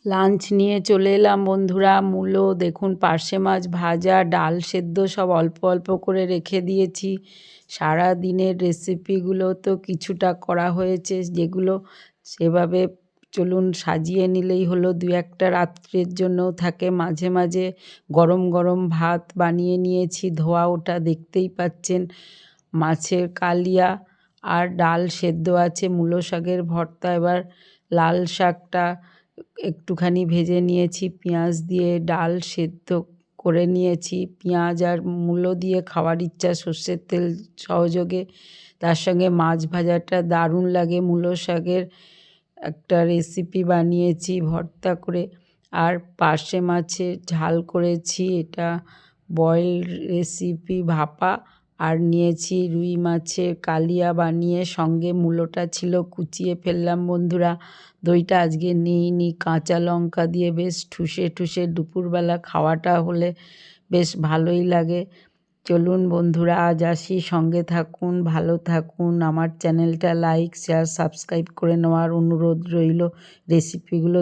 Lunch নিয়ে চলে এলাম বন্ধুরা। মূলো দেখুন, পার্শে মাছ ভাজা, ডাল সেদ্ধ সব অল্প অল্প করে রেখে দিয়েছি। সারা দিনের রেসিপিগুলো তো কিছুটা করা হয়েছে, যেগুলো সেভাবে চলুন সাজিয়ে নিলেই হলো। দু একটা রাত্রের জন্যও থাকে। মাঝে মাঝে গরম গরম ভাত বানিয়ে নিয়েছি, ধোয়া ওটা দেখতেই পাচ্ছেন। মাছের কালিয়া আর ডাল সেদ্ধ আছে, মূলো শাকের ভর্তা। এবার লাল শাকটা একটুখানি ভেজে নিয়েছি পেঁয়াজ দিয়ে, ডাল সেদ্ধ করে নিয়েছি। পেঁয়াজ আর মূলো দিয়ে খাওয়ার ইচ্ছা সর্ষের তেল সহযোগে। তার সঙ্গে মাছ ভাজাটা দারুণ লাগে। মূলো শাকের একটা রেসিপি বানিয়েছি ভর্তা করে। আর পার্শে মাছের ঝাল করেছি, এটা বয়েল রেসিপি ভাপা। আর নিয়েছি রুই মাছের কালিয়া বানিয়ে, সঙ্গে মূলোটা ছিল কুচিয়ে ফেললাম বন্ধুরা। দইটা আজকে নিইনি, কাঁচা লঙ্কা দিয়ে বেশ ঠুসে ঠুসে দুপুরবেলা খাওয়াটা হলে বেশ ভালোই লাগে। চলুন বন্ধুরা, আজ আসি, সঙ্গে থাকুন, ভালো থাকুন। আমার চ্যানেলটা লাইক শেয়ার সাবস্ক্রাইব করে নেওয়ার অনুরোধ রইল। রেসিপিগুলো